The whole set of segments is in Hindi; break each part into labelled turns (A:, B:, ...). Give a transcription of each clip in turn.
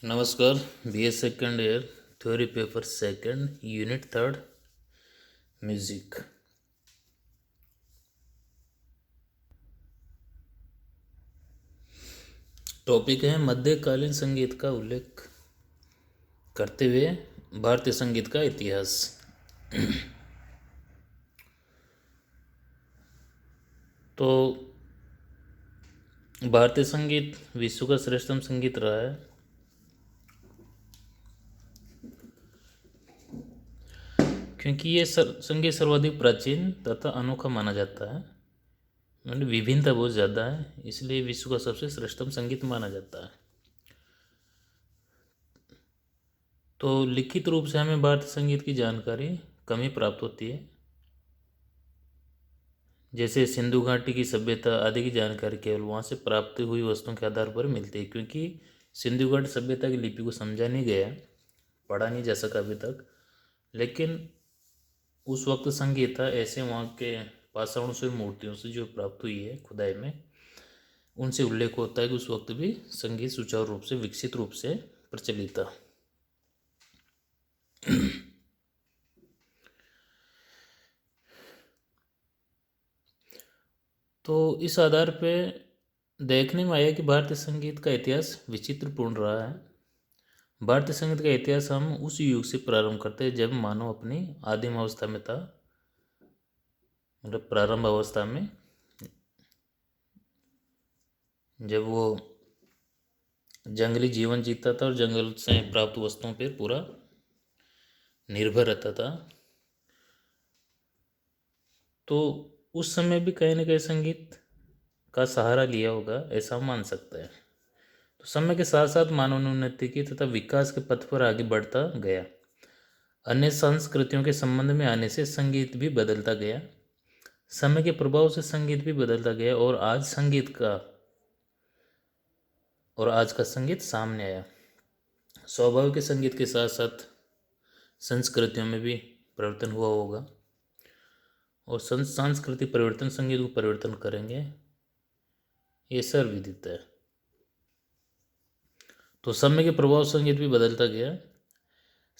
A: नमस्कार। BA second year theory paper second unit third music. Topic है मध्यकालीन संगीत का उल्लेख करते हुए भारतीय संगीत का इतिहास। तो भारतीय संगीत विश्व का श्रेष्ठतम संगीत रहा है। क्योंकि ये संगीत सर्वाधिक प्राचीन तथा अनोखा माना जाता है। मतलब विभिन्नता बहुत ज़्यादा है, इसलिए विश्व का सबसे श्रेष्ठतम संगीत माना जाता है। तो लिखित रूप से हमें भारतीय संगीत की जानकारी कम ही प्राप्त होती है। जैसे सिंधु घाटी की सभ्यता आदि की जानकारी केवल वहाँ से प्राप्त हुई वस्तुओं के आधार पर मिलती है, क्योंकि सिंधु घाटी सभ्यता की लिपि को समझा नहीं गया, पढ़ा नहीं जा सका अभी तक। लेकिन उस वक्त संगीत था ऐसे वहाँ के पाषाणों से मूर्तियों से जो प्राप्त हुई है खुदाई में, उनसे उल्लेख होता है कि उस वक्त भी संगीत सुचारू रूप से विकसित रूप से प्रचलित था। तो इस आधार पे देखने में आया कि भारतीय संगीत का इतिहास विचित्रपूर्ण रहा है। भारतीय संगीत का इतिहास हम उस युग से प्रारंभ करते हैं जब मानव अपनी आदिम अवस्था में था, मतलब प्रारंभ अवस्था में, जब वो जंगली जीवन जीता था और जंगल से प्राप्त वस्तुओं पर पूरा निर्भर रहता था। तो उस समय भी कहीं ना कहीं संगीत का सहारा लिया होगा, ऐसा हम मान सकते हैं। तो समय के साथ साथ मानव ने उन्नति की तथा विकास के पथ पर आगे बढ़ता गया। अन्य संस्कृतियों के संबंध में आने से संगीत भी बदलता गया, समय के प्रभाव से संगीत भी बदलता गया, और आज का संगीत सामने आया। स्वाभाविक संगीत के साथ साथ संस्कृतियों में भी परिवर्तन हुआ होगा, और सांस्कृतिक परिवर्तन संगीत को परिवर्तन करेंगे, ये सर्वविदित है। तो समय के प्रभाव से संगीत भी बदलता गया।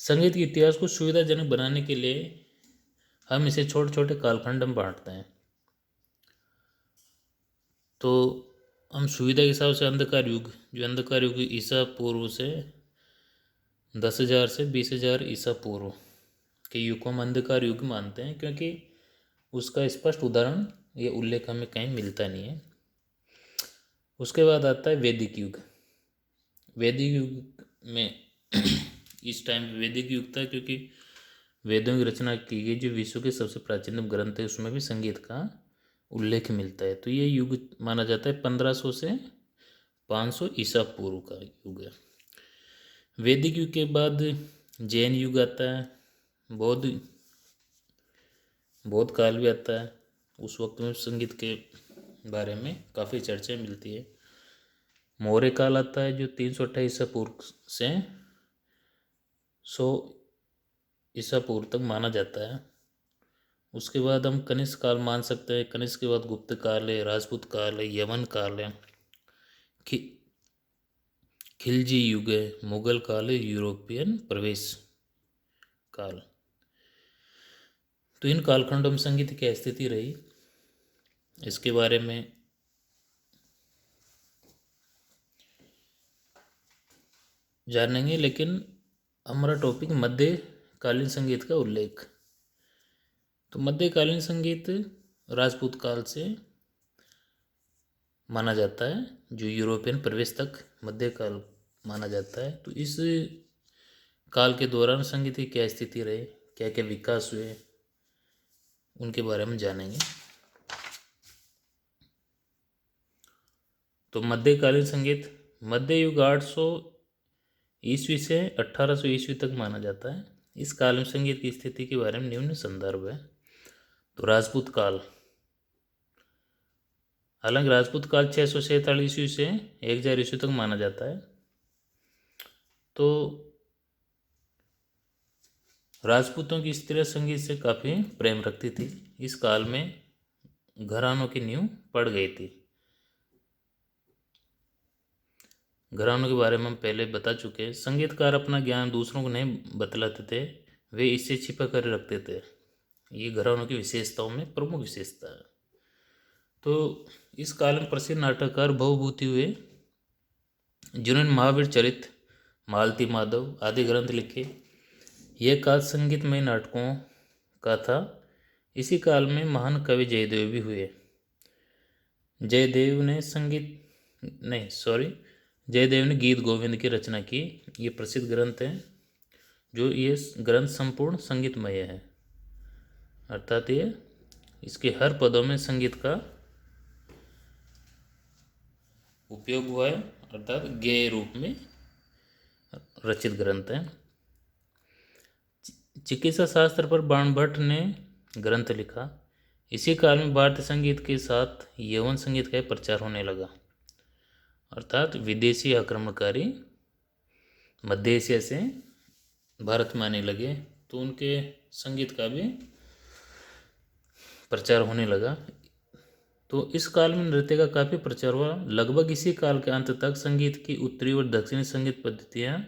A: संगीत के इतिहास को सुविधाजनक बनाने के लिए हम इसे छोटे छोटे कालखंड में बांटते हैं। तो हम सुविधा के हिसाब से अंधकार युग, जो अंधकार युग ईसा पूर्व से 10,000 से 20,000 ईसा पूर्व के युग को हम अंधकार युग मानते हैं, क्योंकि उसका स्पष्ट उदाहरण या उल्लेख हमें कहीं मिलता नहीं है। उसके बाद आता है वैदिक युग। वैदिक युग में इस टाइम वैदिक युग था, क्योंकि वेदों की रचना की गई, जो विश्व के सबसे प्राचीनतम ग्रंथ है, उसमें भी संगीत का उल्लेख मिलता है। तो ये युग माना जाता है 1500 से 500 ईसा पूर्व का युग है। वैदिक युग के बाद जैन युग आता है, बौद्ध बौद्ध काल भी आता है। उस वक्त में संगीत के बारे में काफ़ी चर्चाएं मिलती है। मौर्य काल आता है, जो 328 ईसा पूर्व से 100 ईसा पूर्व तक माना जाता है। उसके बाद हम कनिष्क काल मान सकते हैं। कनिष्क के बाद गुप्त काल है, राजपूत काल है, यवन काल है, खिलजी युग है, मुगल काल है, यूरोपियन प्रवेश काल। तो इन कालखंडों में संगीत की स्थिति रही, इसके बारे में जानेंगे। लेकिन हमारा टॉपिक मध्यकालीन संगीत का उल्लेख। तो मध्यकालीन संगीत राजपूत काल से माना जाता है, जो यूरोपियन प्रवेश तक मध्यकाल माना जाता है। तो इस काल के दौरान संगीत की क्या स्थिति रही, क्या क्या विकास हुए, उनके बारे में जानेंगे। तो मध्यकालीन संगीत मध्य युग 800 ईस्वी से 1800 ईस्वी तक माना जाता है। इस काल में संगीत की स्थिति के बारे में निम्न संदर्भ है। तो राजपूत काल, हालांकि राजपूत काल 647 ईस्वी से 1000 ईस्वी तक माना जाता है। तो राजपूतों की स्त्रियां संगीत से काफ़ी प्रेम रखती थी। इस काल में घरानों की नींव पड़ गई थी। घरानों के बारे में हम पहले बता चुके हैं। संगीतकार अपना ज्ञान दूसरों को नहीं बतलाते थे, वे इसे छिपा कर रखते थे। ये घरानों की विशेषताओं में प्रमुख विशेषता है। तो इस काल में प्रसिद्ध नाटककार भवभूति हुए, जिन्होंने महावीर चरित, मालती माधव आदि ग्रंथ लिखे। यह काल संगीतमय नाटकों का था। इसी काल में महान कवि जयदेव भी हुए। जयदेव ने जयदेव ने गीत गोविंद की रचना की। ये प्रसिद्ध ग्रंथ है, जो ये ग्रंथ संपूर्ण संगीतमय है, अर्थात ये इसके हर पदों में संगीत का उपयोग हुआ है, अर्थात गेय रूप में रचित ग्रंथ है। चिकित्सा शास्त्र पर बाणभट्ट ने ग्रंथ लिखा। इसी काल में भारतीय संगीत के साथ यवन संगीत का प्रचार होने लगा, अर्थात विदेशी आक्रमणकारी मध्य एशिया से भारत में आने लगे, तो उनके संगीत का भी प्रचार होने लगा। तो इस काल में नृत्य का काफ़ी प्रचार हुआ। लगभग इसी काल के अंत तक संगीत की उत्तरी और दक्षिणी संगीत पद्धतियाँ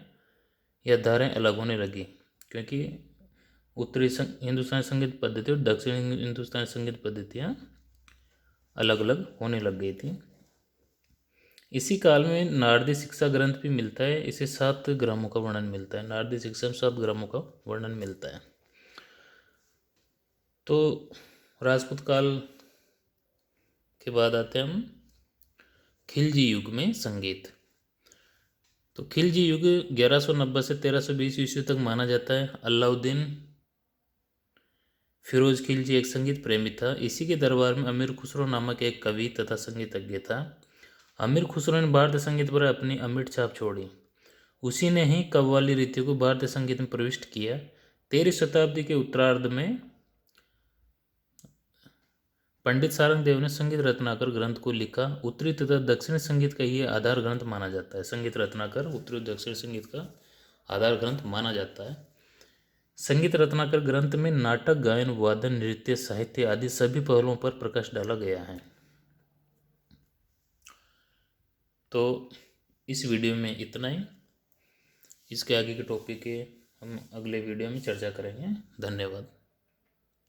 A: या धाराएं अलग होने लगी, क्योंकि उत्तरी हिंदुस्तानी संगीत पद्धति और दक्षिणी हिंदुस्तानी संगीत पद्धतियाँ अलग अलग होने लग गई थी। इसी काल में नारदी शिक्षा ग्रंथ भी मिलता है। इसे 7 ग्रामों का वर्णन मिलता है। नारदी शिक्षा में 7 ग्रामों का वर्णन मिलता है। तो राजपूत काल के बाद आते हैं हम खिलजी युग में संगीत। तो खिलजी युग 1190 से 1320 ईस्वी तक माना जाता है। अलाउद्दीन फिरोज खिलजी एक संगीत प्रेमी था। इसी के दरबार में अमीर खुसरो नामक एक कवि तथा संगीतज्ञ था। अमीर खुसरो ने भारतीय संगीत पर अपनी अमिट छाप छोड़ी। उसी ने ही कव्वाली रीति को भारतीय संगीत में प्रविष्ट किया। 13वीं शताब्दी के उत्तरार्ध में पंडित सारंग देव ने संगीत रत्नाकर ग्रंथ को लिखा। उत्तरी तथा दक्षिणी संगीत का ये आधार ग्रंथ माना जाता है। संगीत रत्नाकर उत्तरी और दक्षिणी संगीत का आधार ग्रंथ माना जाता है। संगीत रत्नाकर ग्रंथ में नाटक, गायन, वादन, नृत्य, साहित्य आदि सभी पहलुओं पर प्रकाश डाला गया है। तो इस वीडियो में इतना ही। इसके आगे के टॉपिक के हम अगले वीडियो में चर्चा करेंगे। धन्यवाद।